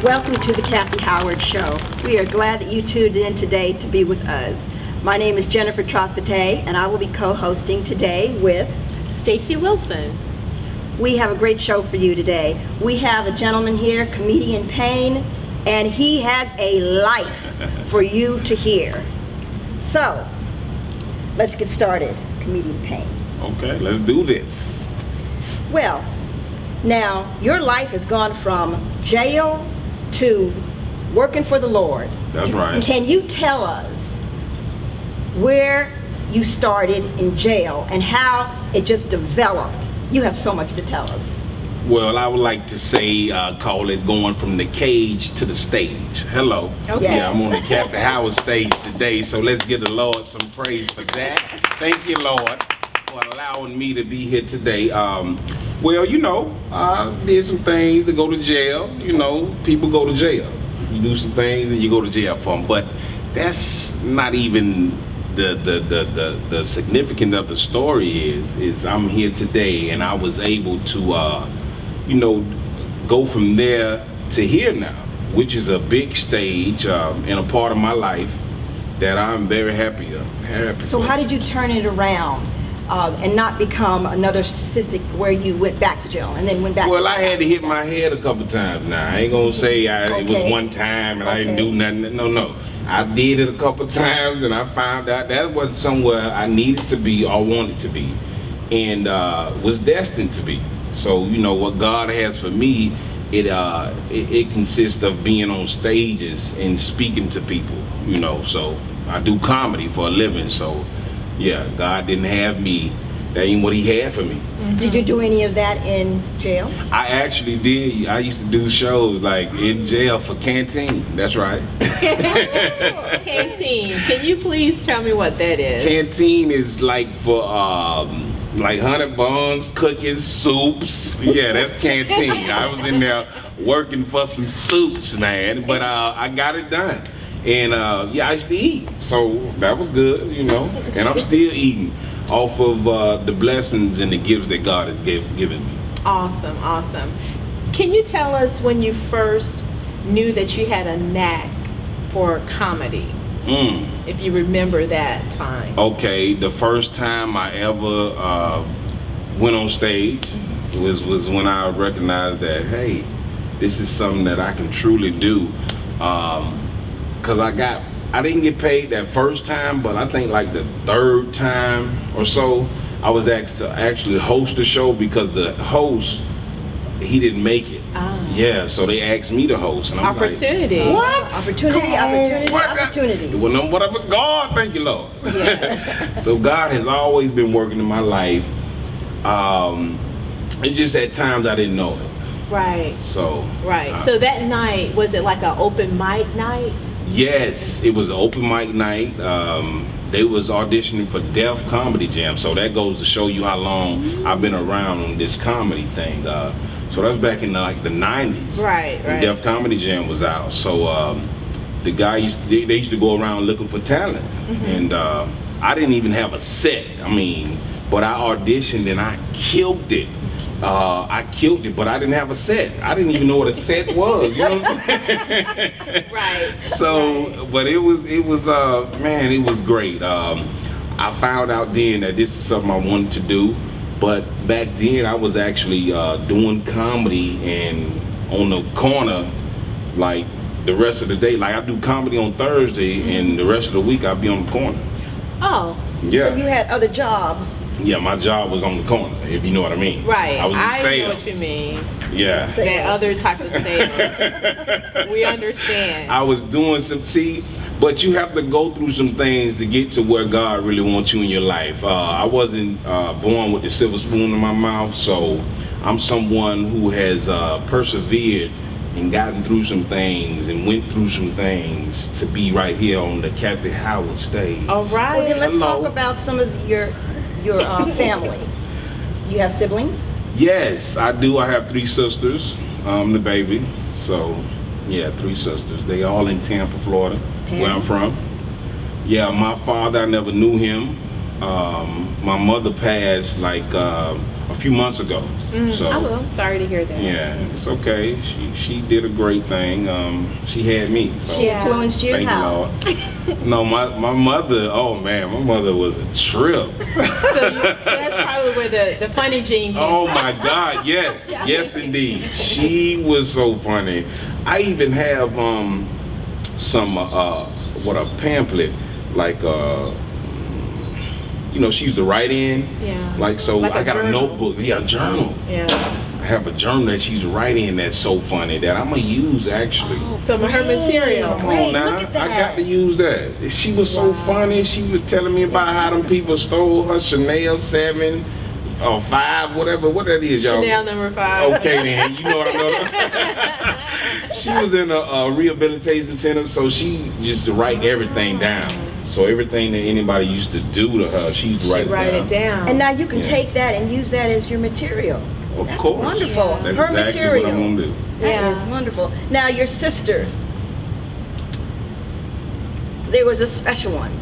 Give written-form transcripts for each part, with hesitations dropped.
Welcome to the Cathy Howard Show. We are glad that you tuned in today to be with us. My name is Jennifer Trott-Foote, and I will be co-hosting today with Stacy Wilson. We have a great show for you today. We have a gentleman here, Comedian Payne, and he has a life for you to hear. So, let's get started, Comedian Payne. Okay, let's do this. Well, now, your life has gone from jail to working for the Lord. That's right. Can you tell us where you started in jail and how it just developed? You have so much to tell us. Well, I would like to say, call it going from the cage to the stage. Hello. Okay. Yes. Yeah, I'm on the Cathy Howard stage today, so let's give the Lord some praise for that. Thank you, Lord, for allowing me to be here today. Well, you know, I did some things to go to jail. You know, people go to jail. You do some things and you go to jail for them. But that's not even the significance of the story is I'm here today and I was able to, you know, go from there to here now, which is a big stage and a part of my life that I'm very happy of. So how did you turn it around and not become another statistic where you went back to jail and then went back? Well, I had to hit my head a couple times now. I ain't gonna say it was one time and I didn't do nothing. No. I did it a couple times and I found out that wasn't somewhere I needed to be or wanted to be and was destined to be. So, you know, what God has for me, it consists of being on stages and speaking to people, you know. So I do comedy for a living, so yeah, God didn't have me. That ain't what he had for me. Mm-hmm. Did you do any of that in jail? I actually did. I used to do shows like in jail for Canteen. That's right. Canteen. Can you please tell me what that is? Canteen is like for like honey buns, cookies, soups. Yeah, that's Canteen. I was in there working for some soups, man, but I got it done. And yeah, I used to eat, so that was good, you know. And I'm still eating off of the blessings and the gifts that God has given me. Awesome, awesome. Can you tell us when you first knew that you had a knack for comedy? If you remember that time. Okay, the first time I ever went on stage was when I recognized that, hey, this is something that I can truly do. Cause I didn't get paid that first time, but I think like the third time or so, I was asked to actually host the show because the host, he didn't make it. Yeah, so they asked me to host, and I'm opportunity. Like, what? Opportunity. Well, no, whatever. God, thank you, Lord. Yeah. So God has always been working in my life. It's just at times I didn't know it. Right. So. Right. So that night, was it like an open mic night? Yes, it was an open mic night. They was auditioning for Def Comedy Jam, so that goes to show you how long I've been around on this comedy thing. So that's back in like the 90s. Right. Def Comedy Jam was out. So the guy they used to go around looking for talent, and I didn't even have a set. I mean, but I auditioned and I killed it. I killed it, but I didn't have a set. I didn't even know what a set was. You know what I'm saying? Right. So, but it was man, it was great. I found out then that this is something I wanted to do, but back then I was actually doing comedy and on the corner, like the rest of the day. Like I do comedy on Thursday, and the rest of the week I'll be on the corner. Oh. Yeah. So you had other jobs. Yeah, my job was on the corner, if you know what I mean. Right. I was in sales. know what you mean. Yeah. That other type of sales. We understand. I was doing but you have to go through some things to get to where God really wants you in your life. I wasn't born with the silver spoon in my mouth, so I'm someone who has persevered and gotten through some things and went through some things to be right here on the Cathy Howard stage. All right. Well, then let's Hello. talk about some of your family. You have siblings? Yes, I do. I have 3 sisters. I'm the baby. So, yeah, 3 sisters. They all in Tampa, Florida, where I'm from. Yeah, my father, I never knew him. My mother passed like a few months ago. So I'm sorry to hear that. yeah, it's okay. She did a great thing. She had me. So She influenced you thank how? you, Lord. No, my mother. Oh man, my mother was a trip. So that's probably where the funny gene came Oh from. my God, yes, yes indeed. She was so funny. I even have some a pamphlet like she used to write in. Yeah. Like so Like a I got journal. a notebook. Yeah, a journal. Yeah. I have a journal that she's writing in that's so funny that I'm gonna use actually. Some of her material. Come Great, on now, look at that. I got to use that. She was so funny. She was telling me about how them people stole her Chanel 7 or 5, whatever. What that is, y'all? Chanel number 5. Okay then, you know what I know. She was in a rehabilitation center, so she used to write everything down. So everything that anybody used to do to her, she used to write it down. And now you can Yeah. take that and use that as your material. Of That's course. wonderful. That's Her exactly material. what I'm gonna do. That Yeah. is wonderful. Now your sisters. There was a special one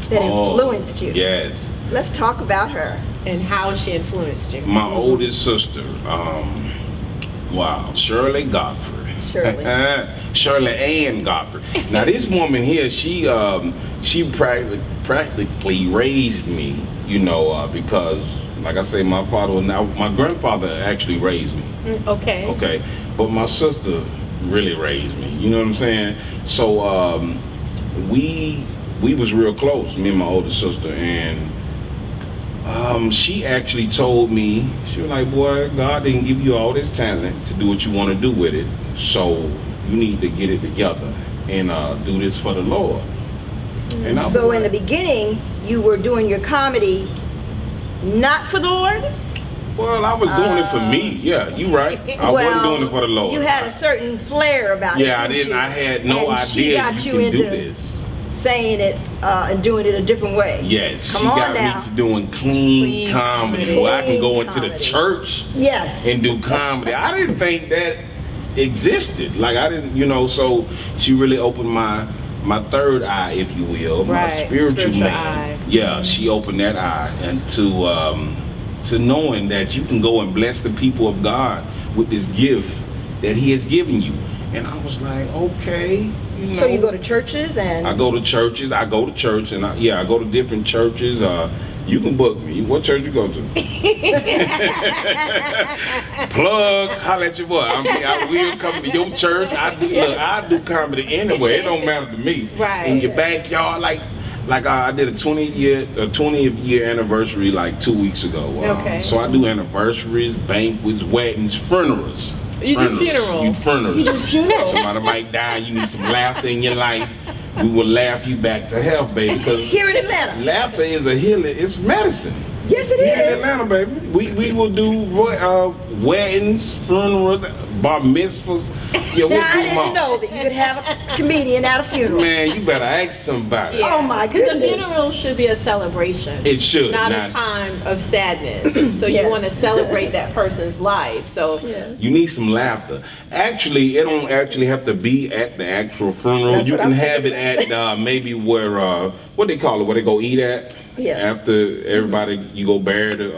that influenced you. Yes. Let's talk about her. And how she influenced you. My oldest sister, Shirley Godfrey. Shirley. Shirley Ann Godfrey. Now this woman here, she practically raised me, because like I say, my grandfather actually raised me. Okay. Okay, but my sister really raised me. You know what I'm saying? So we was real close, me and my older sister, and she actually told me, she was like, boy, God didn't give you all this talent to do what you want to do with it, so you need to get it together and do this for the Lord. And I was So in the like, beginning, you were doing your comedy not for the Lord? well, I was doing it for me. Yeah, you right. I wasn't doing it for the Lord. You had a certain flair about it. Yeah, I didn't didn't. you? I had no And she idea got you you can do into this. saying it and doing it a different way. Yes, Come she on got now. me to doing clean comedy. comedy. Where I can go Clean into the comedy. church Yes. and do comedy. I didn't think that existed. Like I didn't, so she really opened my third eye, if you will, my Right, spiritual spiritual man. eye. Yeah, she opened that eye and to knowing that you can go and bless the people of God with this gift that He has given you. And I was like, okay. So you go to churches and I go to churches. I go to church, and I go to different churches. You can book me. What church you go to? Plug, holla at your boy. I will come to your church. I do comedy anywhere. It don't matter to me. Right. In your backyard, like I did a 20th year anniversary like 2 weeks ago. Okay. So I do anniversaries, banquets, weddings, funerals. You do funerals. You funerals. You do funerals. Somebody might die. You need some laughter in your life. We will laugh you back to health, baby. Because here in Atlanta. laughter is a healing. It's medicine. Yes, it Here in is. Atlanta, baby. We will do weddings, funerals, bar mitzvahs. Yeah, we'll Now, I do them didn't all. know that you could have a comedian at a funeral. Man, you better ask somebody. Oh, my Because a goodness. funeral should be a celebration. It should. Not Now, a time of sadness. So Yes. you want to celebrate that person's life. So Yes. you need some laughter. Actually, it don't actually have to be at the actual funeral. That's You what can I'm have it thinking. at maybe where what they call it, where they go eat at. Yes. After everybody, you go bury the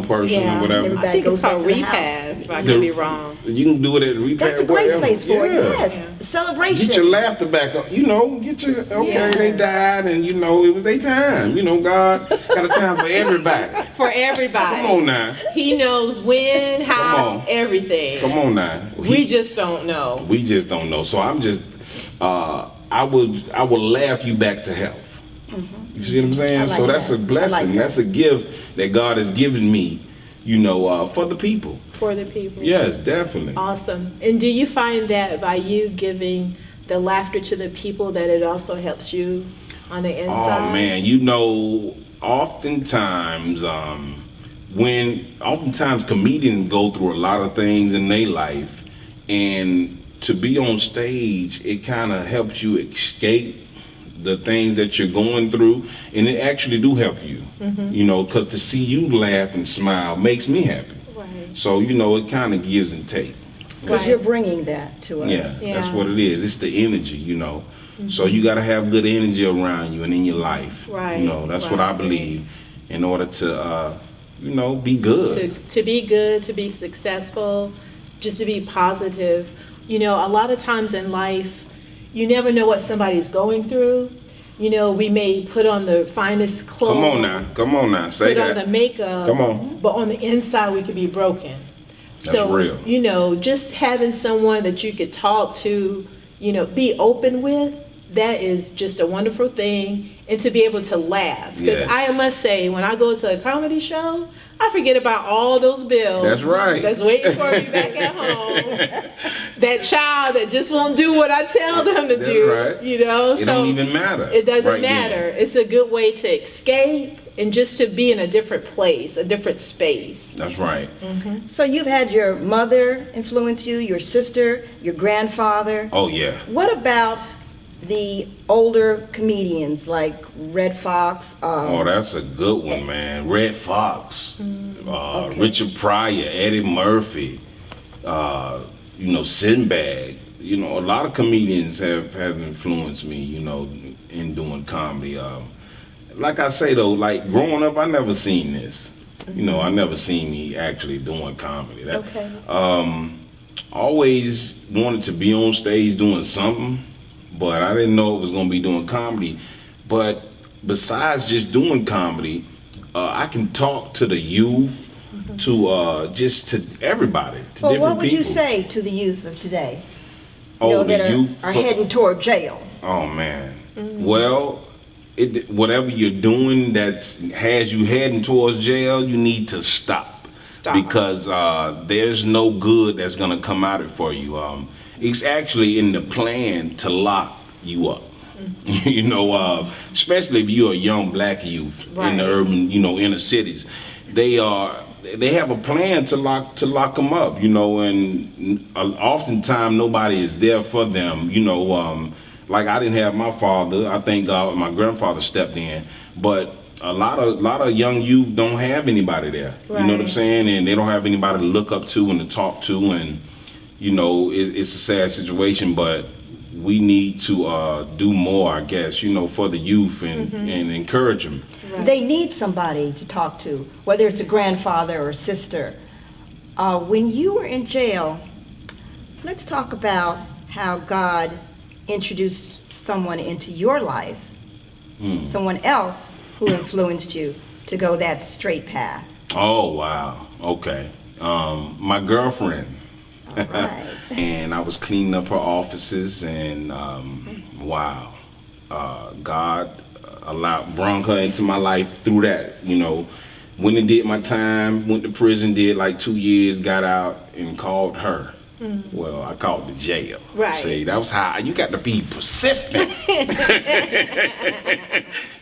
person Yeah. or whatever. Everybody I think goes it's called back to the house. repast, if I The- could be wrong. You can do it at repast. That's a great wherever. place for it. Yeah. Yes. Yeah. Celebration. Get your laughter back up. Get your, okay, Yes. they died and it was their time. God got a time for everybody. For everybody. Come on now. He knows when, Come how, on. everything. Come on now. We just don't know. We just don't know. So I'm just, I will laugh you back to health. You see what I'm saying? I like So that's that. a blessing. I like that. That's a gift that God has given me, for the people. For the people. Yes, definitely. Awesome. And do you find that by you giving the laughter to the people that it also helps you on the inside? Oh man, oftentimes oftentimes comedians go through a lot of things in their life, and to be on stage, it kind of helps you escape the things that you're going through, and it actually do help you, because to see you laugh and smile makes me happy. Right. So it kind of gives and takes. Because Right. you're bringing that to us. Yeah, Yeah. that's what it is. It's the energy, So you got to have good energy around you and in your life. Right. You know, that's what right. I believe in order to, you know, be good. To be good, to be successful, just to be positive. You know, a lot of times in life, you never know what somebody's going through. You know, we may put on the finest clothes. Come on now, say put that. on the makeup. Come on. But on the inside, we could be broken. That's real. You know, just having someone that you could talk to, you know, be open with, that is just a wonderful thing. And to be able to laugh. Because Yes. I must say, when I go to a comedy show, I forget about all those bills. That's right. That's waiting for me back at home. That child that just won't do what I tell them to That's do. right. You know, It don't even matter. It doesn't right matter. then. It's a good way to escape and just to be in a different place, a different space. That's right. So you've had your mother influence you, your sister, your grandfather. Oh, yeah. What about the older comedians like Red Fox? Oh, that's a good one, man. Red Fox, Richard Pryor, Eddie Murphy, you know, Sinbad. You know, a lot of comedians have influenced me, you know, in doing comedy. Like I say, though, like growing up, I never seen this. You know, I never seen me actually doing comedy. Okay. Always wanted to be on stage doing something, but I didn't know it was going to be doing comedy. But besides just doing comedy, I can talk to the youth, to just to everybody, to Well, different what would people. you say to the youth of today? Oh, that the youth are heading toward jail. Oh man. Well, whatever you're doing that has you heading towards jail, you need to stop. Because there's no good that's gonna come out of it for you. It's actually in the plan to lock you up. You know, especially if you're a young black youth in the urban, you know, inner cities. They have a plan to lock them up, you know, and oftentimes nobody is there for them, you know. Like I didn't have my father. I thank God my grandfather stepped in, but a lot of young youth don't have anybody there. You know what I'm saying? And they don't have anybody to look up to and to talk to, and you know, it's a sad situation, but we need to do more, I guess, you know, for the youth and encourage them. They need somebody to talk to, whether it's a grandfather or a sister. When you were in jail, let's talk about how God introduced someone into your life, someone else who influenced you to go that straight path. Oh, wow. Okay. My girlfriend. All right. And I was cleaning up her offices, and wow, God brung her into my life through that. You know, went and did my time, went to prison, did like 2 years, got out, and called her. Well, I called the jail. Right. See, that was how you got to be persistent.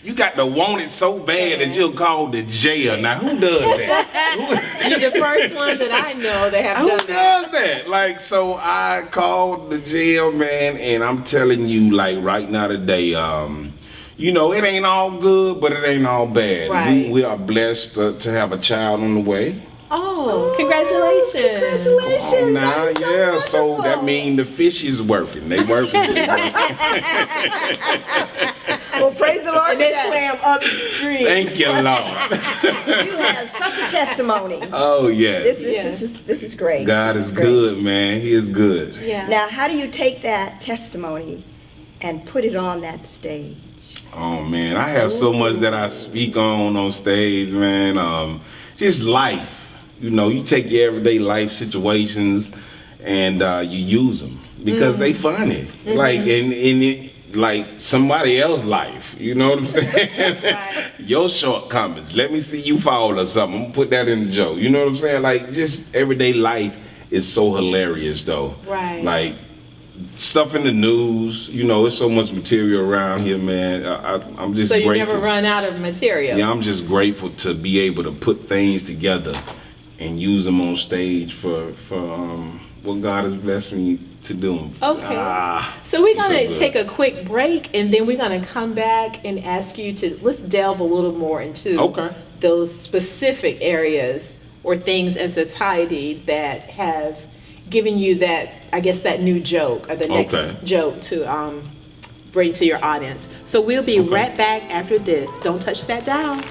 You got to want it so bad that you'll call the jail. Now, who does that? You're the first one that I know that have Who done that. does that? Like, so I called the jail, man, and I'm telling you, like, right now today, you know, it ain't all good, but it ain't all bad. Right. We are blessed to have a child on the way. Oh, congratulations. Congratulations. Oh, now, That is so yeah, so that wonderful. means the fish is working. They working. Well, praise the Lord And for they that. swam upstream. Thank you, Lord. You have such a testimony. Oh, yes. This is great. God This is great. good, man. He is good. Yeah. Now, how do you take that testimony and put it on that stage? Oh, man, I have so much that I speak on stage, man. Just life. You know, you take your everyday life situations and you use them because they funny. Like like somebody else's life. You know what I'm saying? Right. Your shortcomings. Let me see you fall or something. I'm gonna put that in the joke. You know what I'm saying? Like just everyday life is so hilarious though. Right. Like stuff in the news. You know, there's so much material around here, man. I'm just So you grateful. never run out of material. Yeah, I'm just grateful to be able to put things together and use them on stage for what God has blessed me to do. Okay. So we're so going to good. take a quick break, and then we're going to come back and ask you to, let's delve a little more into those specific areas or things in society that have given you that, I guess, that new joke or the next joke to bring to your audience. So we'll be right back after this. Don't touch that dial.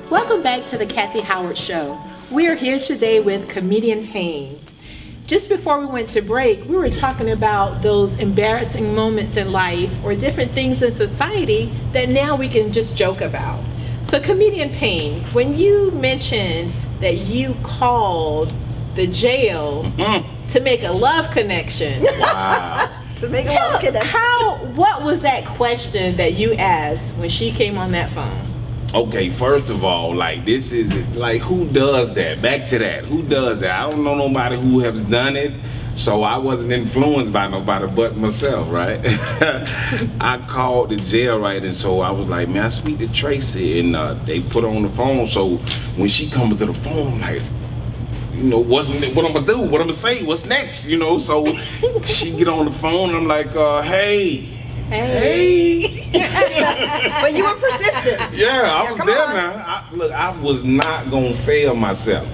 Welcome back to the Cathy Howard Show. We are here today with Comedian Payne. Just before we went to break, we were talking about those embarrassing moments in life or different things in society that now we can just joke about. So Comedian Payne, when you mentioned that you called the jail to make a love connection, Wow. To make a love connection. what was that question that you asked when she came on that phone? Okay, first of all, like, this is, like, who does that? Back to that. Who does that? I don't know nobody who has done it, so I wasn't influenced by nobody but myself, right? I called the jail, right, and so I was like, man, I speak to Tracy, and they put her on the phone, so when she comes to the phone, I'm like, you know, what I'm gonna do? What I'm gonna say? What's next? You know, so she get on the phone, and I'm like, hey. But you were persistent. Yeah, I was come there on. now. Look, I was not gonna fail myself.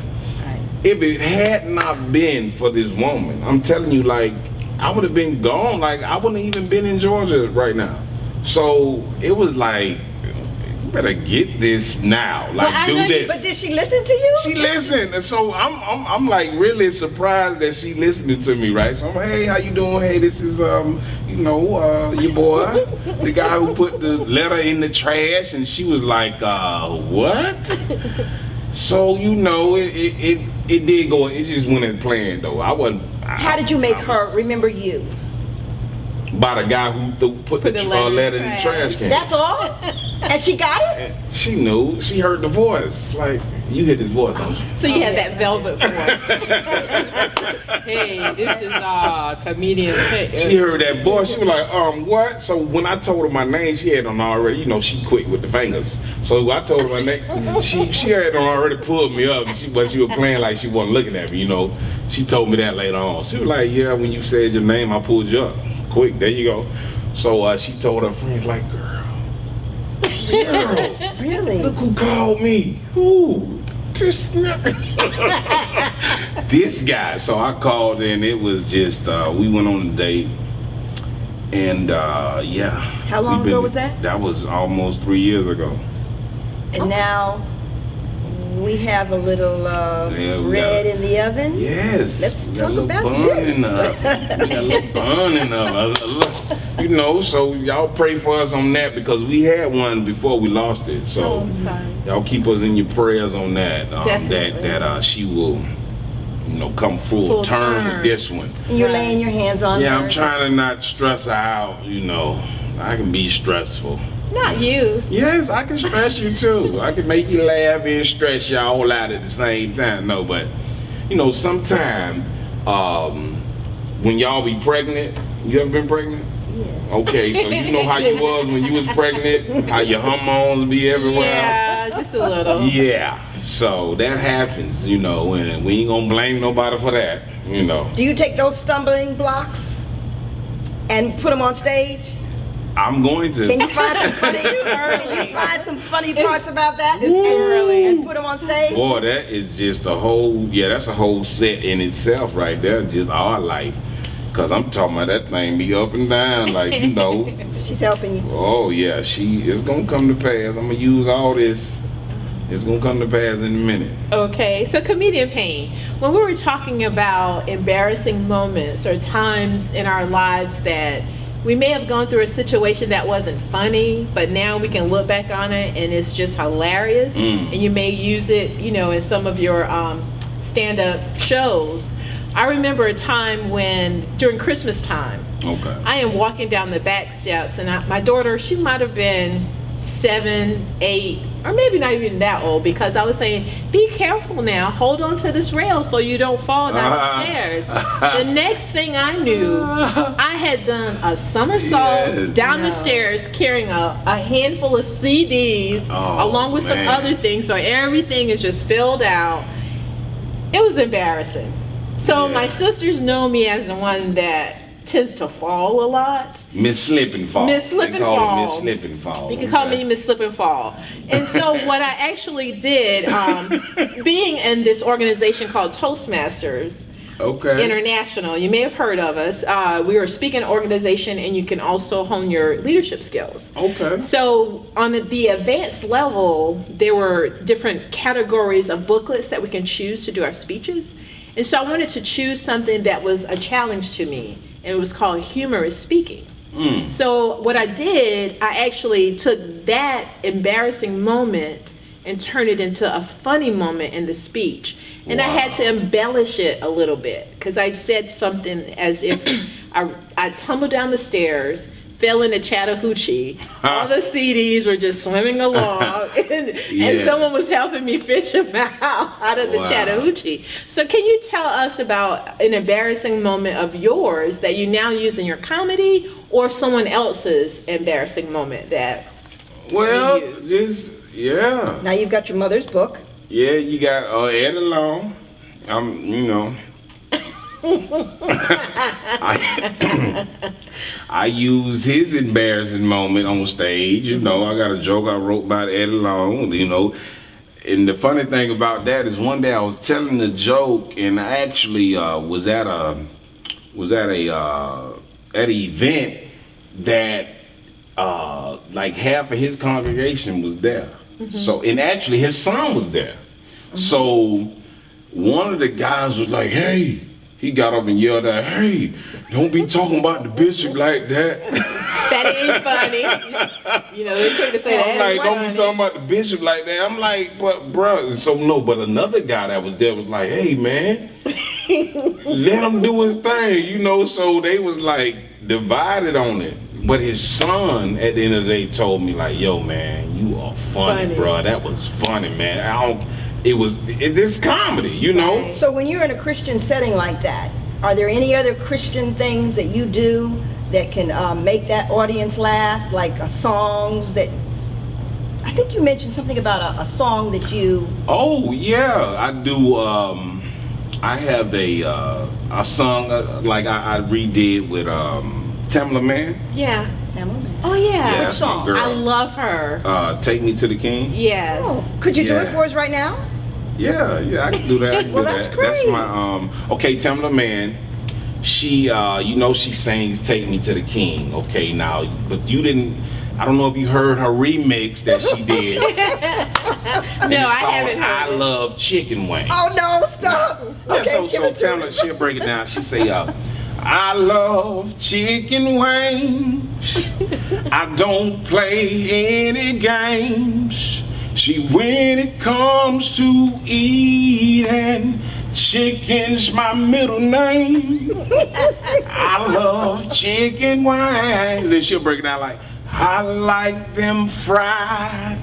Right. If it had not been for this woman, I'm telling you, like, I would have been gone. Like, I wouldn't have even been in Georgia right now. So it was like, you better get this now. Like, Well, I do know this. you, but did she listen to you? She listened, and so I'm like really surprised that she listening to me, right? So I'm, hey, how you doing? Hey, this is your boy, the guy who put the letter in the trash, and she was like, what? So it did go. It just went as planned though. I wasn't. How did you make her remember you? By the guy who put the letter in the trash can. That's all? And she got it? And she knew. She heard the voice. Like, you hear this voice, don't you? So you had that velvet voice. Hey, this is Comedian Payne. She heard that voice. She was like, what? So when I told her my name, she had on already, you know, she quick with the fingers. So I told her my name. She had on already pulled me up. But she was playing like she wasn't looking at me, you know. She told me that later on. She was like, yeah, when you said your name, I pulled you up. Quick, there you go. So she told her friends, like, girl, Really? look who called me. Who? This guy. So I called, and it was just, we went on a date. And yeah. How long ago was that? That was almost 3 years ago. And now we have a little bread in the oven. Yes. Let's We got talk a little about bun this. in the- We got a little bun in the- you know, so y'all pray for us on that because we had one before we lost it. So I'm sorry. y'all keep us in your prayers on that. Definitely. That she will, you know, come full term with this one. And you're laying your hands on Yeah, her. I'm trying to not stress her out. You know, I can be stressful. Not you. Yes, I can stress you too. I can make you laugh and stress y'all out at the same time. No, but you know, sometime when y'all be pregnant, you ever been pregnant? Yes. Okay, so you know how you was when you was pregnant, how your hormones be everywhere. Yeah, just a little. Yeah, so that happens, you know, and we ain't gonna blame nobody for that, you know. Do you take those stumbling blocks and put them on stage? I'm going to. Can you find some funny? Can you find some funny parts about that? It's too early. And put them on stage. Boy, that is just a whole, that's a whole set in itself right there, just our life. Cause I'm talking about that thing be up and down, like, you know. She's helping you. Oh yeah, it's gonna come to pass. I'm gonna use all this. It's gonna come to pass in a minute. Okay, so Comedian Payne, when we were talking about embarrassing moments or times in our lives that we may have gone through a situation that wasn't funny, but now we can look back on it and it's just hilarious, and you may use it, you know, in some of your stand-up shows. I remember a time when, during Christmas time, Okay. I am walking down the back steps, and my daughter, she might have been 7, 8, or maybe not even that old, because I was saying, be careful now, hold on to this rail so you don't fall down the stairs. The next thing I knew, I had done a somersault down the stairs carrying a handful of CDs along with some other things, so everything is just filled out. It was embarrassing. So my sisters know me as the one that tends to fall a lot. Miss Slip and Fall. Miss Slip and Fall. They call me Miss Slip and Fall. You can call me Miss Slip and Fall. And so what I actually did, being in this organization called Toastmasters International, you may have heard of us. We are a speaking organization, and you can also hone your leadership skills. Okay. So on the advanced level, there were different categories of booklets that we can choose to do our speeches. And so I wanted to choose something that was a challenge to me. And it was called Humorous Speaking. So what I did, I actually took that embarrassing moment and turned it into a funny moment in the speech. And I had to embellish it a little bit, because I said something as if I tumbled down the stairs, fell in a Chattahoochee. All the CDs were just swimming along, and someone was helping me fish them out of the Chattahoochee. So can you tell us about an embarrassing moment of yours that you now use in your comedy, or someone else's embarrassing moment that you use? Now you've got your mother's book. Yeah, you got Ed Alone. I use his embarrassing moment on stage. I got a joke I wrote about Ed Alone, And the funny thing about that is, one day I was telling the joke, and I actually was at an event that like half of his congregation was there. So, and actually his son was there. So one of the guys was like, "Hey," he got up and yelled out, "Hey, don't be talking about the bishop like that." That ain't funny. They're quick to say that. I'm like, "Don't be talking about the bishop like that." I'm like, "But bro," but another guy that was there was like, "Hey man, let him do his thing," So they was like divided on it. But his son, at the end of the day, told me like, "Yo man, you are funny, bro. That was funny, man. This comedy, Right. So when you're in a Christian setting like that, are there any other Christian things that you do that can make that audience laugh, like songs that, I think you mentioned something about a song that you... Oh yeah, I do. I have a song like I redid with Tamla Man. Yeah. Tamla Man. Oh yeah. That's my song? girl. I love her. Take Me to the King. Yes. Oh, could you do it Yeah. for us right now? Yeah, I can do that. Well, that's That's great. my okay, Tamla Man. She she sings "Take Me to the King." Okay, now, but you didn't. I don't know if you heard her remix that she did. No, I haven't heard I it. Love Chicken Wings. Oh no, stop! Okay, Yeah, give it to Tamla, me. she'll break it down. She say, "I love chicken wings. I don't play any games. When it comes to eating, chicken's my middle name. I love chicken wings." Then she'll break it down like, "I like them fried,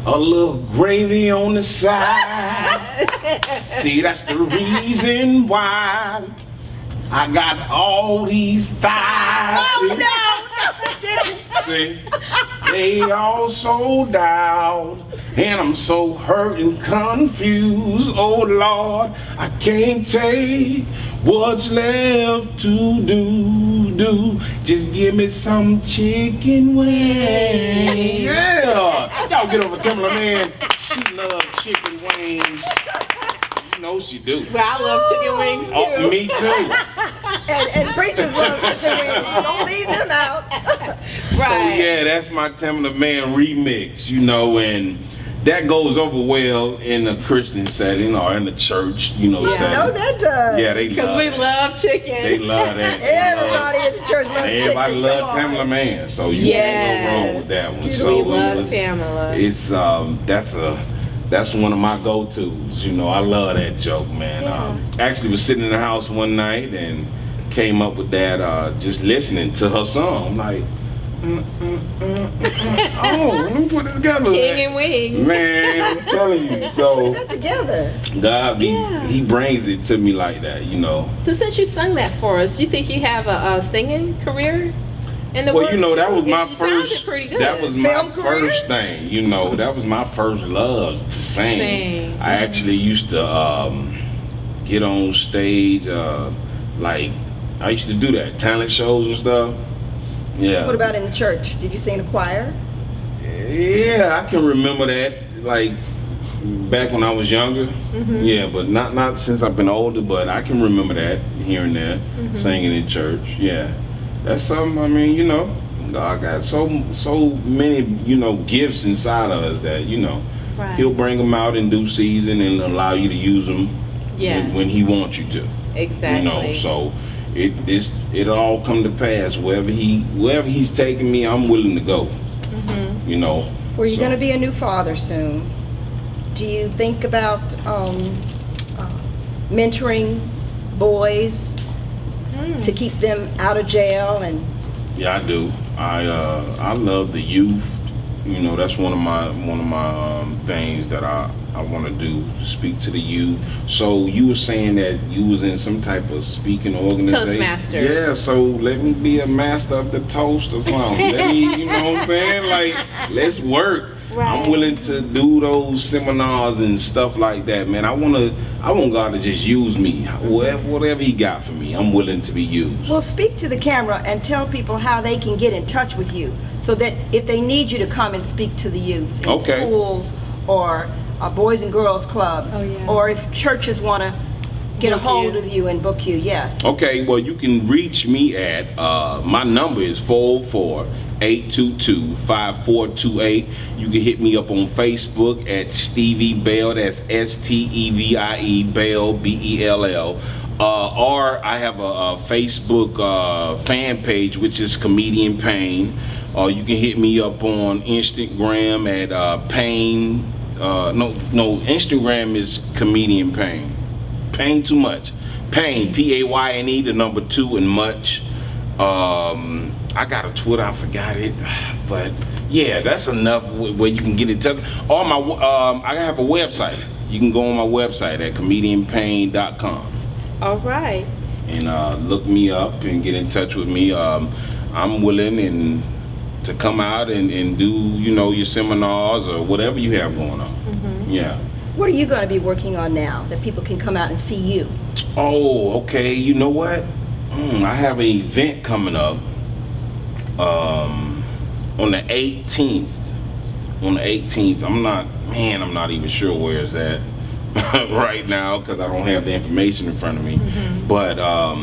a little gravy on the side." See, that's the reason why I got all these thighs. Oh no, it didn't. See, they all sold out, and I'm so hurt and confused. Oh Lord, I can't take what's left to do. Just give me some chicken wings. Yeah, y'all get over Tamla Man. She loves chicken wings. You know she do. Well, I love chicken wings too. Oh, me too. And preachers love chicken wings. Don't leave them out. So Right. yeah, that's my Tamla Man remix, and that goes over well in a Christian setting or in the church, setting. No, that does. Yeah, they Because love we that. love chicken. They love that. Everybody in the church loves chicken. Everybody loves Come on. Tamla Man, so you can't go wrong with that one. We So love Tamla. It's that's one of my go-tos. I love that joke, man. Actually was sitting in the house one night and came up with that just listening to her song. I'm like, Oh, let me put this together. King and wing. Man, I'm telling you. So Put that together. God, Yeah. he brings it to me like that, you know. So since you sung that for us, you think you have a singing career in the Well, works? you know, that was too? my You sounded first. pretty good. That was Film my career? first thing. You know, that was my first love to sing. Sing. I actually used to get on stage. Like I used to do that talent shows and stuff. Yeah. What about in the church? Did you sing in a choir? Yeah, I can remember that. Like back when I was younger. Mm-hmm. Yeah, but not since I've been older. But I can remember that here and there, Mm-hmm. singing in church. Yeah, that's something. I mean, you know, God got so many, you know, gifts inside of us that, you know, Right. He'll bring them out in due season and allow you to use them Yeah. when He wants you to. Exactly. You know, so it all come to pass. Wherever He's taking me, I'm willing to go. Mm-hmm. You know. Well, you're so. going to be a new father soon. Do you think about mentoring boys to keep them out of jail? And Yeah, I do. I love the youth. You know, that's one of my things that I want to do. Speak to the youth. So you were saying that you was in some type of speaking organization. Toastmasters. Yeah. So let me be a master of the toast or something. Let me, you know what I'm saying? Like, let's work. Right. I'm willing to do those seminars and stuff like that, man. I want God to just use me. Whatever He got for me, I'm willing to be used. well, speak to the camera and tell people how they can get in touch with you, so that if they need you to come and speak to the youth in Okay. schools or boys and girls clubs, Oh, yeah. or if churches want to get a Book hold you. of you and book you, yes. Okay, well, you can reach me at, my number is 404-822-5428. You can hit me up on Facebook at Stevie Bell, that's Stevie Bell, Bell. Or I have a Facebook fan page, which is Comedian Payne. You can hit me up on Instagram at Payne. Instagram is Comedian Payne. Payne too much. Payne, Payne, the number 2 and much. I got a Twitter, I forgot it, but yeah, that's enough where you can get in touch. Or I have a website. You can go on my website at comedianpayne.com All right. and look me up and get in touch with me. I'm willing to come out and do, you know, your seminars or whatever you have going on. Mm-hmm. Yeah. What are you going to be working on now that people can come out and see you? Oh, okay. You know what? I have an event coming up on the 18th. On the 18th, I'm not even sure where it's at right now because I don't have the information in front of me. Mm-hmm. But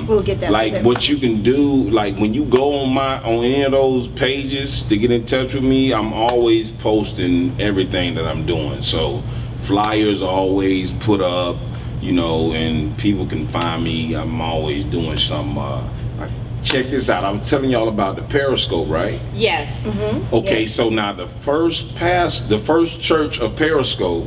We'll get that like together. what you can do, like when you go on any of those pages to get in touch with me, I'm always posting everything that I'm doing. So flyers are always put up, you know, and people can find me. I'm always doing some. Check this out. I'm telling y'all about the Periscope, right? Yes. Okay, Yes. so now the first church of Periscope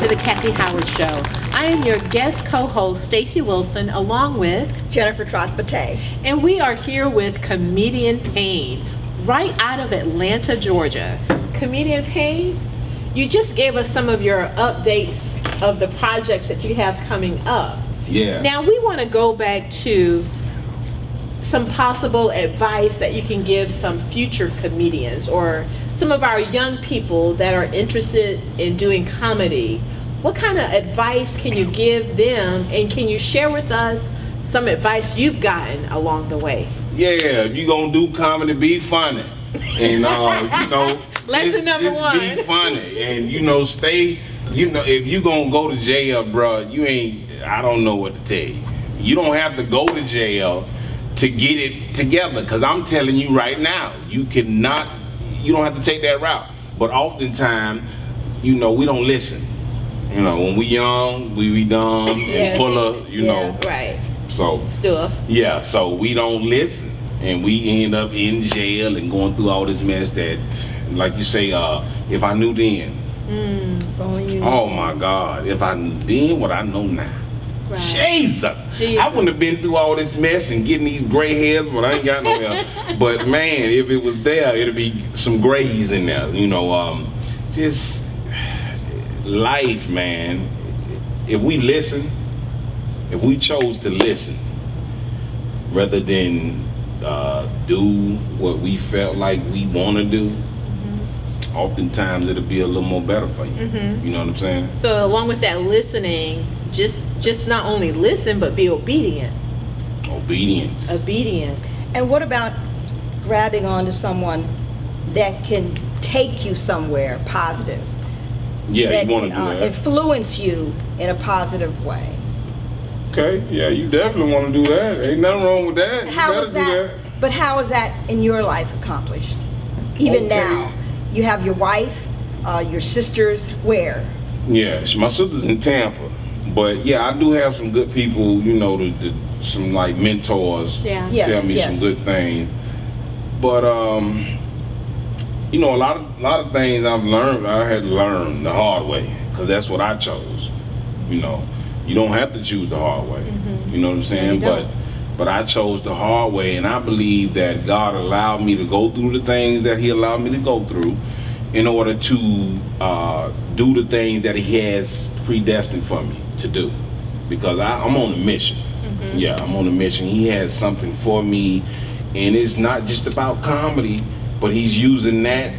to the Cathy Howard Show. I am your guest co-host, Stacy Wilson, along with Jennifer Trott-Foote. and we are here with Comedian Payne, right out of Atlanta, Georgia. Comedian Payne, you just gave us some of your updates of the projects that you have coming up. Yeah. Now we want to go back to some possible advice that you can give some future comedians or some of our young people that are interested in doing comedy. What kind of advice can you give them, and can you share with us some advice you've gotten along the way? Yeah, if you gonna do comedy, be funny. And Lesson number one. Be funny. And stay, if you gonna go to jail, bro, I don't know what to tell you. You don't have to go to jail to get it together, because I'm telling you right now, you don't have to take that route. But oftentimes, we don't listen. When we young, we be dumb and full of, right. So Stuff. yeah, so we don't listen, and we end up in jail and going through all this mess that, like you say, if I knew then. Oh my God, if I knew then what I know now. Right. Jesus. I wouldn't have been through all this mess and getting these gray hairs, but I ain't got no hair. But man, if it was there, it'd be some grays in there. Just life, man. If we chose to listen, rather than do what we felt like we want to do, oftentimes it'll be a little more better for you. You know what I'm saying? So along with that listening, just not only listen, but be obedient. Obedience. Obedient. And what about grabbing onto someone that can take you somewhere positive? Yeah, that you want to can, do that. influence you in a positive way. Okay, yeah, you definitely want to do that. Ain't nothing wrong with that. You How better is do that? But how is that in your life accomplished? Even Okay. now, you have your wife, your sisters. Where? Yeah, my sister's in Tampa, but yeah, I do have some good people. Some like mentors. Yeah. Yes, Tell me yes. some good things. But a lot of things I had to learn the hard way, because that's what I chose. You don't have to choose the hard way. You know what I'm saying? you don't. But I chose the hard way, and I believe that God allowed me to go through the things that He allowed me to go through in order to do the things that He has predestined for me to do. Because I'm on a mission. Yeah, I'm on a mission. He has something for me, and it's not just about comedy, but He's using that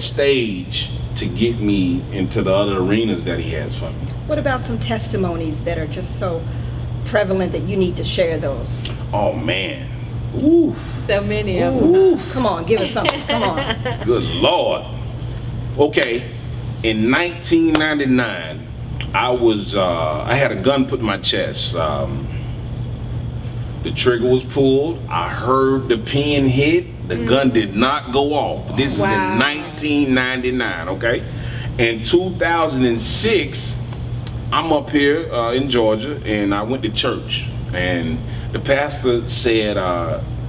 stage to get me into the other arenas that He has for me. What about some testimonies that are just so prevalent that you need to share those? Oh man. Ooh. So many of them. Ooh, come on, give us something. Come on. Good Lord. Okay. In 1999, I had a gun put in my chest. The trigger was pulled. I heard the pin hit. The gun did not go off. This is in 1999, okay? In 2006, I'm up here in Georgia, and I went to church. And the pastor said,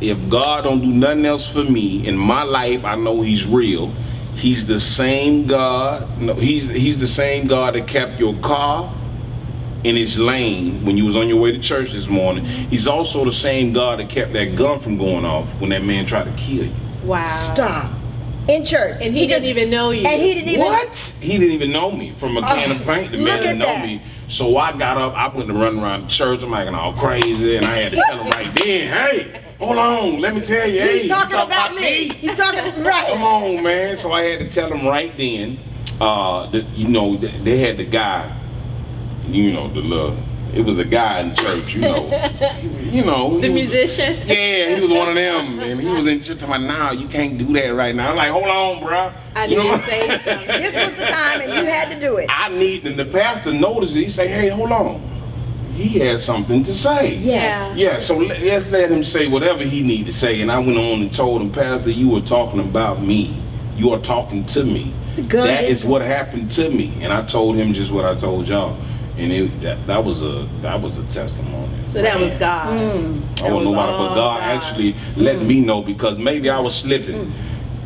if God don't do nothing else for me in my life, I know He's real. He's the same God. No, he's the same God that kept your car in its lane when you was on your way to church this morning. He's also the same God that kept that gun from going off when that man tried to kill you. Wow. Stop. In church. And he didn't even know you. And he didn't even. What? He didn't even know me from a can of paint. The man look didn't at know that. me. So I got up, I went to run around the church. I'm acting all crazy, and I had to tell him right then, hey, hold on, let me tell you, hey, He's talking you talk about me. He's talking right. Come on, man. So I had to tell him right then, they had the guy, it was a guy in church, The musician? Yeah, he was one of them, and he was in church talking about, nah, you can't do that right now. I'm like, hold on, bro. I didn't say something. This was the time, and you had to do it. And the pastor noticed it. He said, hey, hold on. He has something to say. Yes. Yeah, so let's let him say whatever he need to say. And I went on and told him, Pastor, you were talking about me. You are talking to me. That is what happened to me. And I told him just what I told y'all. And that was a testimony. So that was God. I don't know why, but God actually let me know, because maybe I was slipping.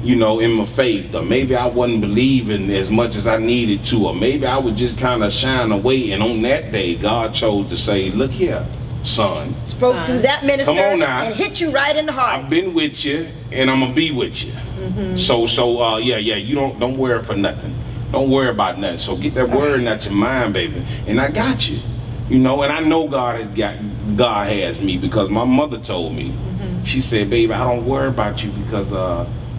you know, in my faith, or maybe I wasn't believing as much as I needed to, or maybe I was just kind of shying away. And on that day, God chose to say, look here, son. Spoke Son. through that minister Come on now. and hit you right in the heart. I've been with you, and I'm gonna be with you. So yeah, you don't worry for nothing. Don't worry about nothing. So get that word out your mind, baby. And I got you. You know, and I know God has me, because my mother told me. She said, baby, I don't worry about you because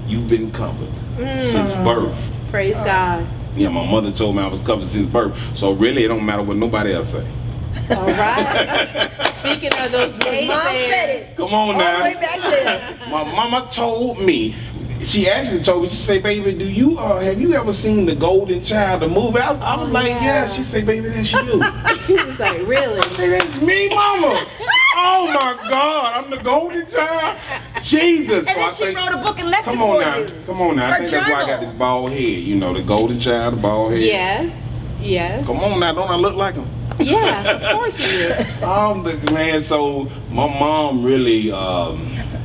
you've been covered since birth. Praise God. Yeah, my mother told me I was covered since birth. So really, it don't matter what nobody else say. All right. Speaking of those Mom said it. Come on All now. the way back there. My mama told me. She actually told me. She said, "Baby, have you ever seen The Golden Child, the movie?" I was like, "Yeah." She said, "Baby, that's you." He was like, really? I said, "That's me, mama." Oh my God, I'm the Golden Child. Jesus. And then she wrote a book and left it for you. Come on now. I Her think that's why I got journal. this bald head. You know, the Golden Child, the bald head. Yes. Come on now, don't I look like him? Yeah, of course you do. Man, so my mom really,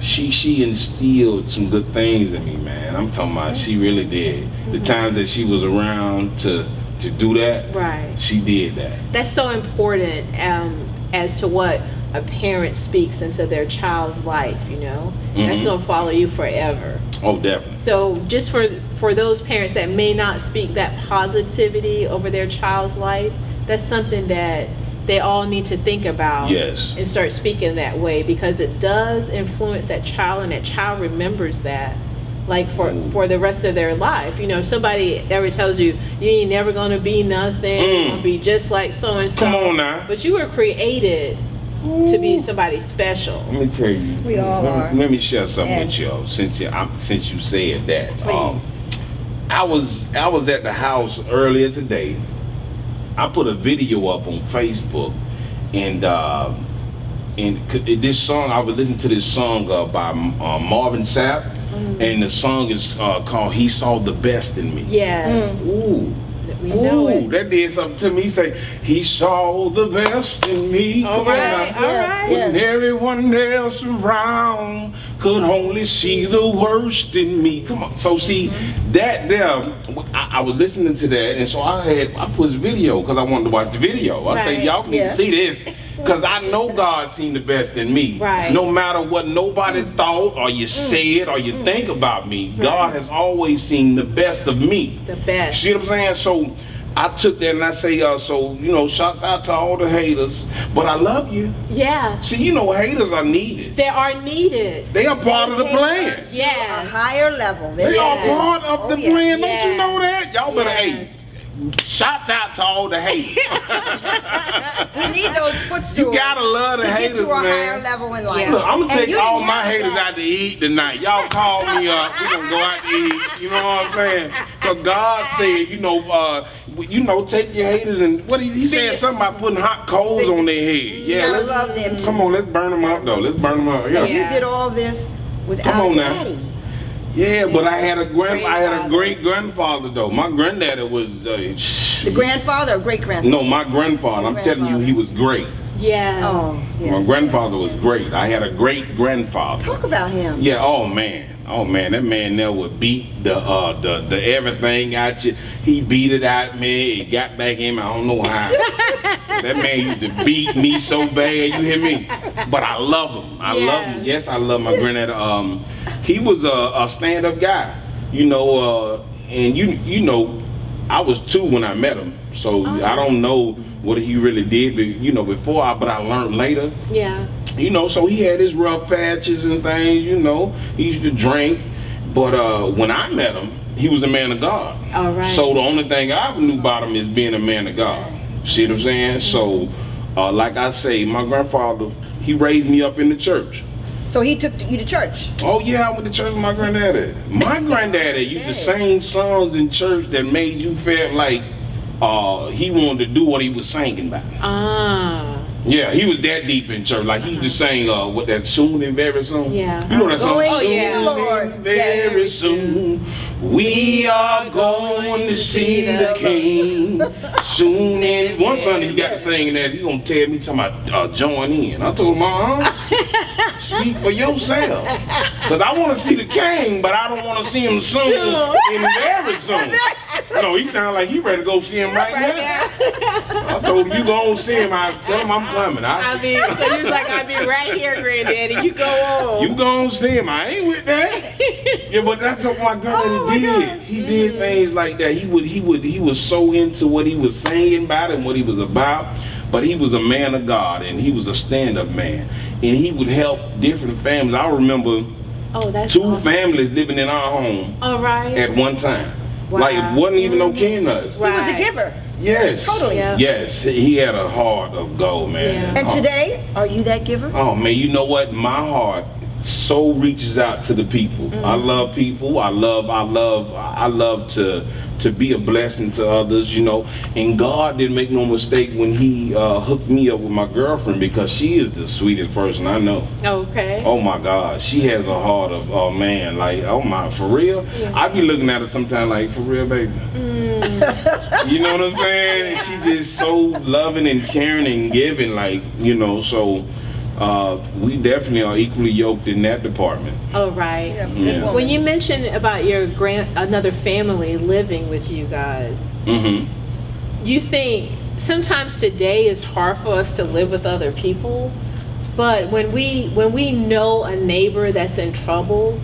she instilled some good things in me, man. I'm talking about, she really did. The times that she was around to do that, Right. she did that. That's so important as to what a parent speaks into their child's life, you know? That's going to follow you forever. Oh, definitely. So just for those parents that may not speak that positivity over their child's life, that's something that they all need to think about. Yes. And start speaking that way, because it does influence that child, and that child remembers that, like for the rest of their life. You know, if somebody ever tells you you ain't never gonna be nothing, you're gonna be just like so and so. Come on now. But you were created to be somebody special. Let me tell you. We all are. Let me share something And- with y'all since you said that. Please. I was at the house earlier today. I put a video up on Facebook, and this song, I was listening to this song by Marvin Sapp, and the song is called "He Saw the Best in Me." Yes. Ooh. We know it. That did something to me. He say, "He saw the best in me." All Come on right, now. all right. When everyone else around could only see the worst in me. Come on. So see, that there, I was listening to that, and so I put this video because I wanted to watch the video. I say, Right. y'all need Yeah. to see this, because I know God seen the best in me. Right. No matter what nobody thought or you said or you think about me, God has always seen the best of me. The best. See what I'm saying? So I took that and I say, shouts out to all the haters, but I love you. Yeah. See, haters are needed. They are needed. They are part of the Take plan. us to Yes. a higher level. They Yes. are part of the yes. plan. Don't you Yes. know that? Y'all better, Yes. hey, shouts out to all the haters. We need those footstools. You gotta love the to haters, get to a man. higher level in life. Yeah. Look, I'm gonna And take you all didn't my have haters that. out to eat tonight. Y'all call me up. We gonna go out to eat. You know what I'm saying? Cause God said, take your haters and he said something about putting hot coals on their head. Yeah, gotta let's love them too. Come on, let's burn them up though. Let's burn them up. Yeah. And you did all this without Come on now. daddy. Yeah, but I had a Grandfather. great grandfather though. My granddaddy was The grandfather or great grandfather? no, my grandfather. I'm telling you, he was great. Yes. Oh, My yes. grandfather was great. I had a great grandfather. Talk about him. Yeah, oh man, that man there would beat the everything out you. He beat it out me. It got back in me. I don't know how. That man used to beat me so bad. You hear me? But I love him. I love him. Yes, I love my granddad. He was a stand-up guy. And you know, I was 2 when I met him, so I don't know what he really did. But I learned later. Yeah. So he had his rough patches and things, he used to drink. But when I met him, he was a man of God. All right. So the only thing I ever knew about him is being a man of God. See what I'm saying? So, like I say, my grandfather, he raised me up in the church. So he took you to church. Oh yeah, I went to church with my granddaddy. My granddaddy used to sing songs in church that made you feel like he wanted to do what he was singing about. Ah. Yeah, he was that deep in church. Like he used to sing what that soon and very soon. Yeah. You know that song? Going Oh, to yeah. the Lord. Very Yes. soon. We are going to see the King soon. And one Sunday he got to sing that. He gonna tell me talking about join in. I told him, speak for yourself, because I want to see the King, but I don't want to see him soon and very soon. No, he sound like he ready to go see him right now. I told him, you go on see him. I tell him I'm coming. So he was like, I'll be right here, Granddaddy. You go on. You go on see him. I ain't with that. Yeah, but that's what my granddaddy did. He did things like that. He was so into what he was saying about it and what he was about. But he was a man of God, and he was a stand-up man, and he would help different families. I remember two families living in our home at one time. Wow. Like it wasn't even no kin us. He was a giver. Yes. Totally. Yeah. Yes. He had a heart of gold, man. Yeah. And today, are you that giver? Oh man, you know what? My heart so reaches out to the people. I love people. I love to be a blessing to others, you know. And God didn't make no mistake when he hooked me up with my girlfriend, because she is the sweetest person I know. Okay. Oh my God, she has a heart of, oh man, like, oh my, for real? Yeah. I be looking at her sometimes like, for real, baby? You know what I'm saying? And she just so loving and caring and giving, like, you know, so we definitely are equally yoked in that department. Oh, right. Yeah. When you mentioned about your another family living with you guys, you think sometimes today is hard for us to live with other people, but when we know a neighbor that's in trouble,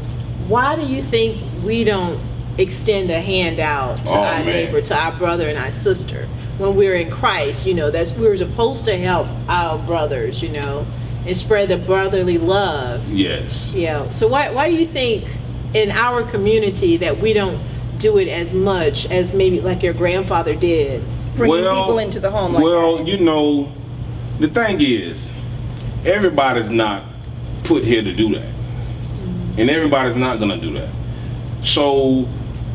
why do you think we don't extend a hand out to our neighbor, to our brother and our sister? When we're in Christ, you know, we're supposed to help our brothers, you know, and spread the brotherly love. Yes. Yeah. So why do you think in our community that we don't do it as much as maybe like your grandfather did? Bringing people into the home like that. You know, the thing is, everybody's not put here to do that. And everybody's not going to do that. So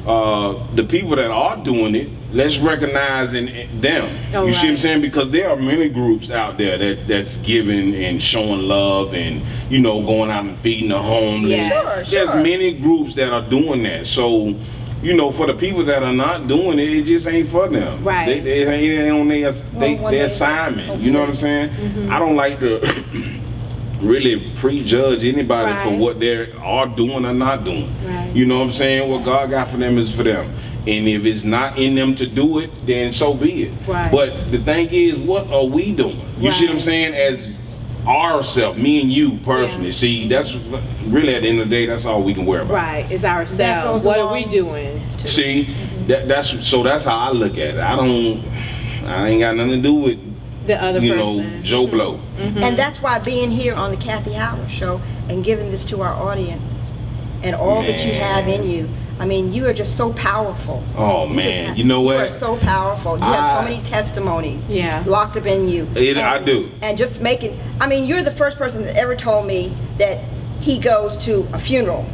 the people that are doing it, let's recognize in them. You see what I'm saying? Because there are many groups out there that's giving and showing love and, you know, going out and feeding the homeless. Yeah. There's many groups that are doing that. So, you know, for the people that are not doing it, it just ain't for them. Right. They ain't on their assignment. You know what I'm saying? I don't like to really prejudge anybody for what they are doing or not doing. Right. You know what I'm saying? What God got for them is for them. And if it's not in them to do it, then so be it. Right. But the thing is, what are we doing? You see what I'm saying? As ourselves, me and you personally. See, that's really at the end of the day, that's all we can worry about. Right, it's ourselves. What are we doing? See, that's how I look at it. I ain't got nothing to do with the other you person. know, Joe Blow. And that's why being here on the Cathy Howard Show and giving this to our audience and all that you have in you, I mean, you are just so powerful. Oh man, you know what? You are so powerful. You have so many testimonies locked up in you. I do. And just making, I mean, you're the first person that ever told me that he goes to a funeral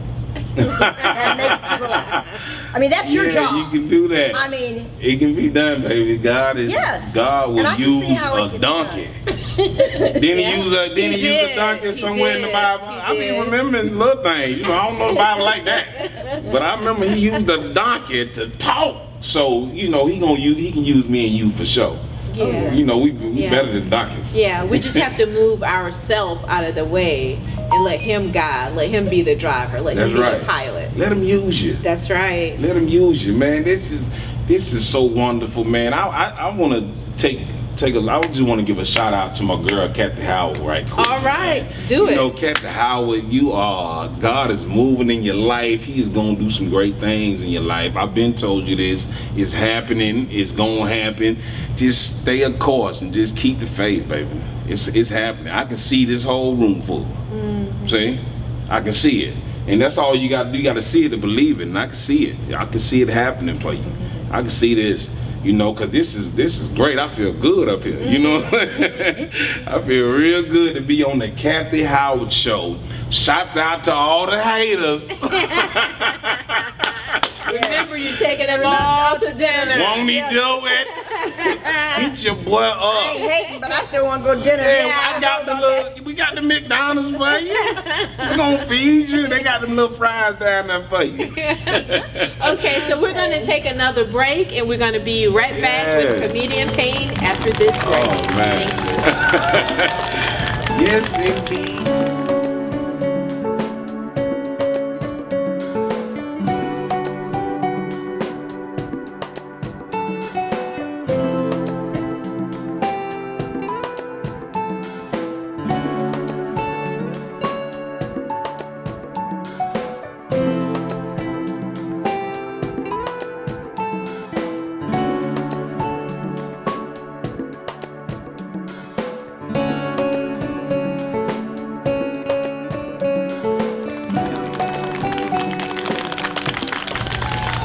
and makes people laugh. I mean, that's your job. You can do that. I mean, it can be done, baby. God will use a donkey. Then he used a donkey somewhere in the Bible. I be remembering little things. You know, I don't know the Bible like that, but I remember he used a donkey to talk. So you know, he can use me and you for sure. Yeah. You know, we better than donkeys. Yeah, we just have to move ourselves out of the way and let him guide, let him be the driver, let him be the pilot. Let him use you. That's right. Let him use you, man. This is so wonderful, man. I want to I just want to give a shout out to my girl Cathy Howard right quick. All right, do it. You know, Cathy Howard, God is moving in your life. He is going to do some great things in your life. I've been told you this. It's happening. It's going to happen. Just stay a course and just keep the faith, baby. It's happening. I can see this whole room full. See? I can see it. And that's all you got to do. You got to see it to believe it. And I can see it. I can see it happening for you. I can see this. You know, because this is great. I feel good up here. You know, I feel real good to be on the Cathy Howard Show. Shouts out to all the haters. Remember, you're taking them all to dinner. Won't he do it? Eat your boy up. I ain't hating, but I still want to go to dinner. Yeah, we got the McDonald's for you. We're gonna feed you. They got them little fries down there for you. Okay, so we're going to take another break, and we're going to be right back with Comedian Payne after this break. Oh man. Thank you. Yes, indeed.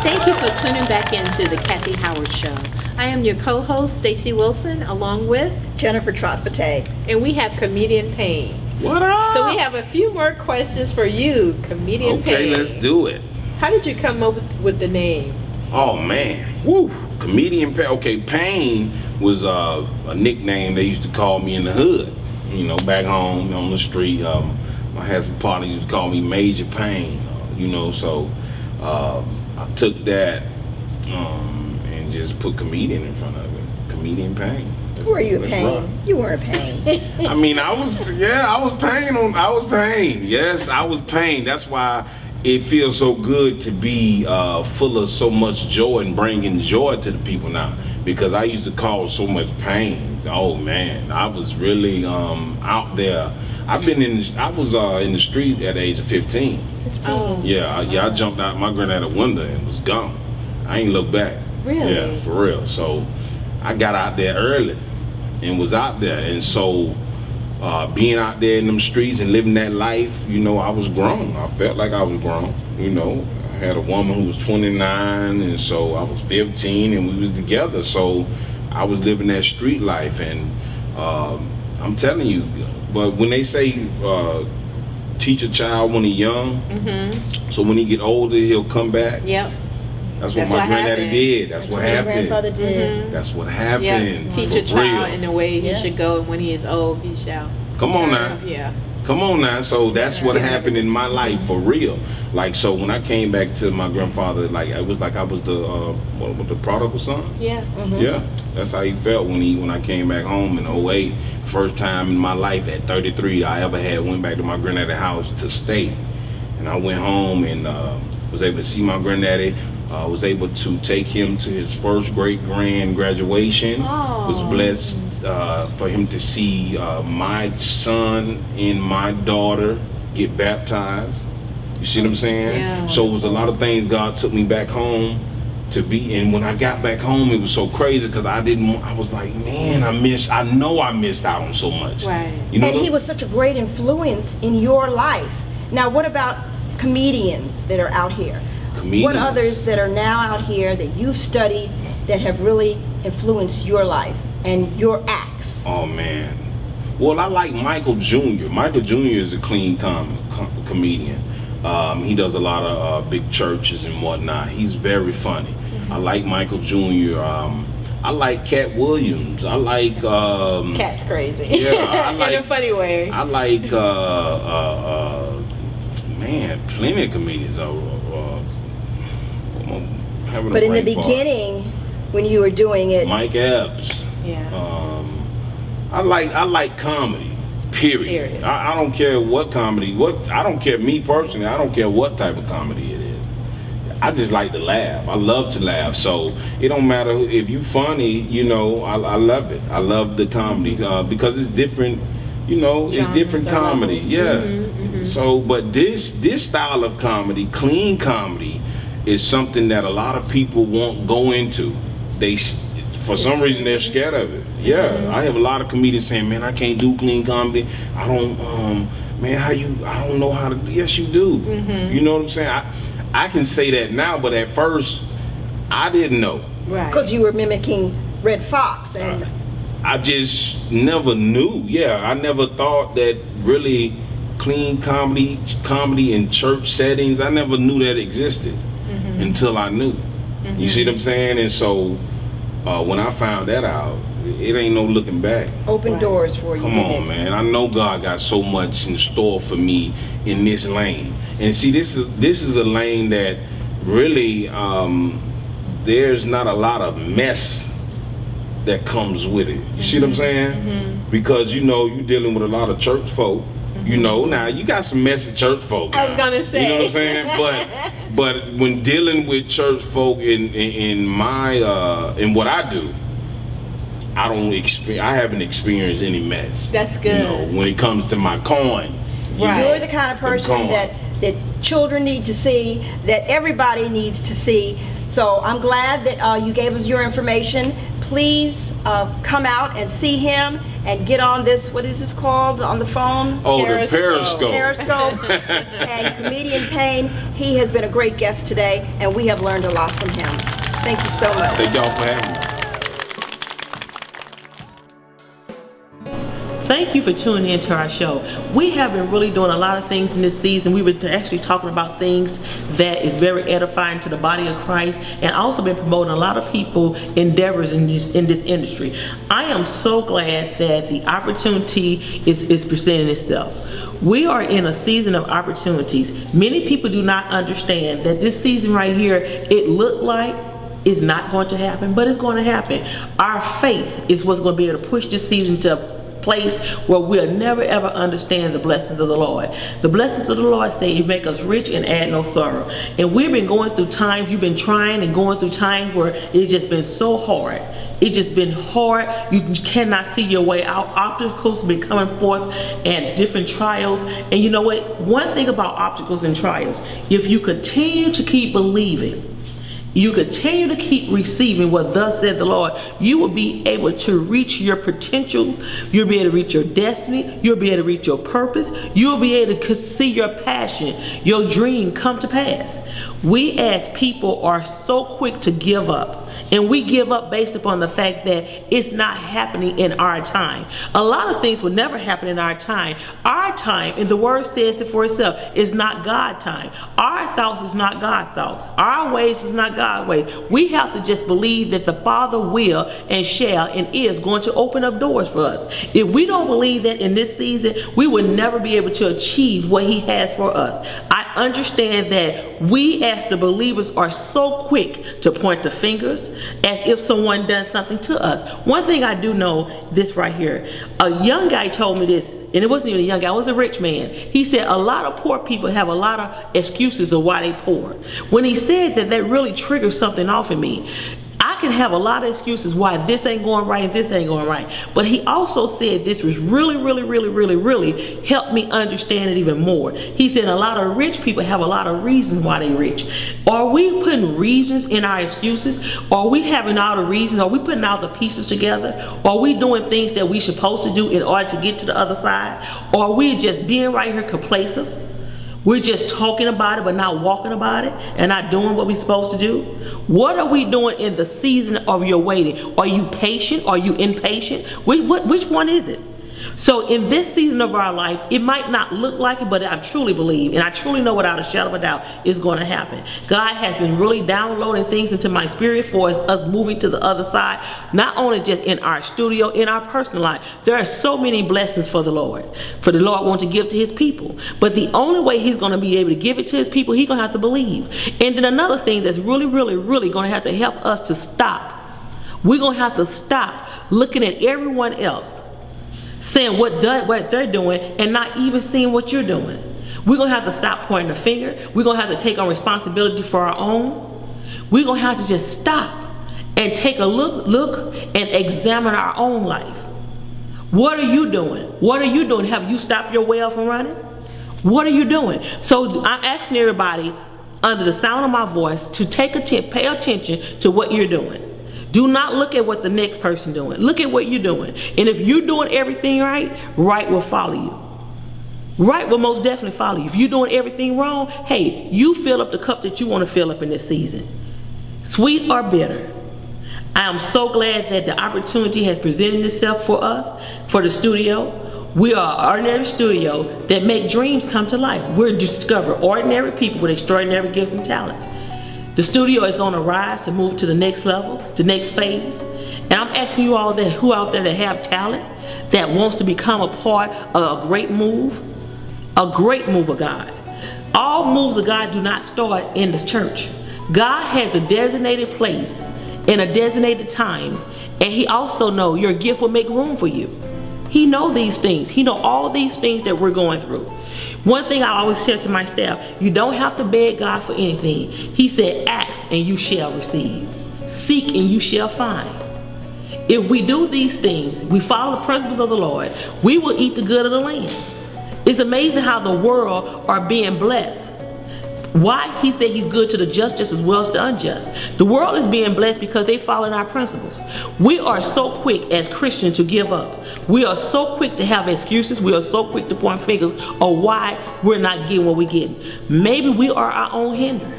Thank you for tuning back into the Cathy Howard Show. I am your co-host, Stacy Wilson, along with, Jennifer Trott-Foote. and we have Comedian Payne. What up? So we have a few more questions for you, Comedian Payne. Okay, let's do it. How did you come up with the name? Oh man, woo! Comedian Payne. Okay, Payne was a nickname they used to call me in the hood. You know, back home on the street. I had some partners used to call me Major Payne. You know, so I took that and just put comedian in front of it. Comedian Payne. Were you a That's pain? right. You were a pain. I mean, I was Payne. Yes, I was Payne. That's why it feels so good to be full of so much joy and bringing joy to the people now. Because I used to cause so much pain. Oh man, I was really out there. I was in the street at the age of 15. Oh. Yeah, I jumped out my granddad's window and was gone. I ain't looked back. Really? Yeah, for real. So I got out there early and was out there, and so being out there in them streets and living that life, you know, I was grown. I felt like I was grown. You know, I had a woman who was 29, and so I was 15, and we was together. So I was living that street life, and I'm telling you. But when they say teach a child when he's young, so when he get older he'll come back. Yep. That's what my granddaddy happened. did. That's what Your happened. grandfather did. That's what happened. Yeah. Teach for a child real. in the way he Yeah. should go, and when he is old, he shall. Come on turn. now. Yeah. Come on now. So that's what happened in my life for real. Like, so when I came back to my grandfather, like it was like I was the the prodigal son. Yeah. Yeah, that's how he felt when I came back home in 08. First time in my life at 33 I ever went back to my granddaddy's house to stay. And I went home and was able to see my granddaddy. Was able to take him to his first great grand graduation. Oh. Was blessed for him to see my son and my daughter get baptized. You see what I'm saying? Yeah. So it was a lot of things God took me back home to be. And when I got back home, it was so crazy because I was like, man, I missed out on so much. Right. You know, And he was such a great influence in your life. Now, what about comedians that are out here? Comedians. What others that are now out here that you've studied that have really influenced your life and your acts? Oh man. Well, I like Michael Jr. Michael Jr. is a clean comedian. He does a lot of big churches and whatnot. He's very funny. I like Michael Jr. I like Cat Williams. I like Cat's crazy. Yeah, I like in a funny way. I like man, plenty of comedians. But in the beginning, when you were doing it, Mike Epps. Yeah. I like comedy. Period. I don't care what comedy. I don't care, me personally. I don't care what type of comedy it is. I just like to laugh. I love to laugh. So it don't matter if you funny. You know, I love it. I love the comedy because it's different. You know, it's different comedy. Yeah. So, but this style of comedy, clean comedy, is something that a lot of people won't go into. For some reason they're scared of it. Yeah, I have a lot of comedians saying, "Man, I can't do clean comedy. I don't, man, I don't know how to." Yes, you do. You know what I'm saying? I can say that now, but at first, I didn't know. Right. because you were mimicking Red Fox and I just never knew. Yeah, I never thought that really clean comedy in church settings. I never knew that existed until I knew. You see what I'm saying? And so when I found that out, it ain't no looking back. Open doors for you. Come didn't on, it? man. I know God got so much in store for me in this lane. And see, this is a lane that really there's not a lot of mess that comes with it. You see what I'm saying? Because you know you're dealing with a lot of church folk. You know, now you got some messy church folk. I was gonna say. You know what I'm saying? But when dealing with church folk in my in what I do, I haven't experienced any mess. That's good. You know, when it comes to my coins. you Right. know, You're the kind of person that children need to see, that everybody needs to see. So I'm glad that you gave us your information. Please come out and see him and get on this, what is this called on the phone? Oh, the Periscope. Periscope. And Comedian Payne, he has been a great guest today, and we have learned a lot from him. Thank you so much. Thank y'all for having me. Thank you for tuning in to our show. We have been really doing a lot of things in this season. We were actually talking about things that is very edifying to the body of Christ, and also been promoting a lot of people endeavors in this industry. I am so glad that the opportunity is presenting itself. We are in a season of opportunities. Many people do not understand that this season right here, it looked like it's not going to happen, but it's going to happen. Our faith is what's going to be able to push this season to a place where we'll never ever understand the blessings of the Lord. The blessings of the Lord say He make us rich and add no sorrow. And we've been going through times, you've been trying and going through times where it's just been so hard. It's just been hard. You cannot see your way out. Obstacles have been coming forth and different trials. And you know what? One thing about obstacles and trials, if you continue to keep believing, you continue to keep receiving what thus said the Lord, you will be able to reach your potential. You'll be able to reach your destiny. You'll be able to reach your purpose. You'll be able to see your passion, your dream come to pass. We as people are so quick to give up. And we give up based upon the fact that it's not happening in our time. A lot of things will never happen in our time. Our time, and the word says it for itself, is not God time. Our thoughts is not God thoughts. Our ways is not God ways. We have to just believe that the Father will and shall and is going to open up doors for us. If we don't believe that in this season, we will never be able to achieve what He has for us. I understand that we as the believers are so quick to point the fingers as if someone done something to us. One thing I do know, this right here, a young guy told me this, and it wasn't even a young guy, it was a rich man. He said a lot of poor people have a lot of excuses of why they poor. When he said that, that really triggered something off in me. I can have a lot of excuses why this ain't going right and this ain't going right. But he also said this was really helped me understand it even more. He said a lot of rich people have a lot of reasons why they rich. Are we putting reasons in our excuses? Are we having all the reasons? Are we putting all the pieces together? Are we doing things that we supposed to do in order to get to the other side? Or are we just being right here complacent? We're just talking about it but not walking about it and not doing what we're supposed to do. What are we doing in the season of your waiting? Are you patient? Are you impatient? Which one is it? So in this season of our life, it might not look like it, but I truly believe, and I truly know without a shadow of a doubt, it's going to happen. God has been really downloading things into my spirit for us moving to the other side, not only just in our studio, in our personal life. There are so many blessings for the Lord wants to give to His people. But the only way He's going to be able to give it to His people, He's going to have to believe. And then another thing that's really going to have to help us to stop. We're going to have to stop looking at everyone else, saying what they're doing and not even seeing what you're doing. We're going to have to stop pointing the finger. We're going to have to take on responsibility for our own. We're going to have to just stop and take a look and examine our own life. What are you doing? What are you doing? Have you stopped your well from running? What are you doing? So I'm asking everybody under the sound of my voice to pay attention to what you're doing. Do not look at what the next person doing. Look at what you're doing. And if you're doing everything right, right will follow you. Right will most definitely follow you. If you're doing everything wrong, hey, you fill up the cup that you want to fill up in this season. Sweet or bitter. I am so glad that the opportunity has presented itself for us, for the studio. We are an ordinary studio that make dreams come to life. We're discover ordinary people with extraordinary gifts and talents. The studio is on a rise to move to the next level, the next phase. And I'm asking you all that who out there that have talent, that wants to become a part of a great move of God. All moves of God do not start in the church. God has a designated place in a designated time, and He also knows your gift will make room for you. He knows these things. He knows all these things that we're going through. One thing I always share to my staff, you don't have to beg God for anything. He said, ask and you shall receive. Seek and you shall find. If we do these things, we follow the principles of the Lord, we will eat the good of the land. It's amazing how the world are being blessed. Why? He said He's good to the just as well as the unjust. The world is being blessed because they follow our principles. We are so quick as Christians to give up. We are so quick to have excuses. We are so quick to point fingers of why we're not getting what we're getting. Maybe we are our own hinder.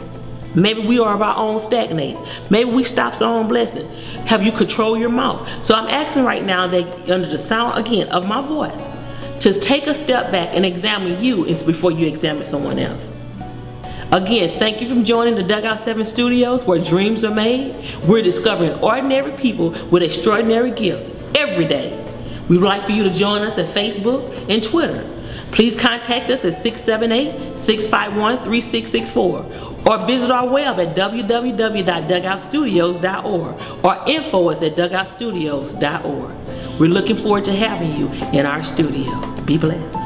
Maybe we are our own stagnated. Maybe we stopped our own blessing. Have you controlled your mouth? So I'm asking right now that under the sound again of my voice, to take a step back and examine you before you examine someone else. Again, thank you for joining the Dugout 7 Studios, where dreams are made. We're discovering ordinary people with extraordinary gifts every day. We would like for you to join us at Facebook and Twitter. Please contact us at 678-651-3664 or visit our web at www.dugoutstudios.org or info us at dugoutstudios.org. We're looking forward to having you in our studio. Be blessed.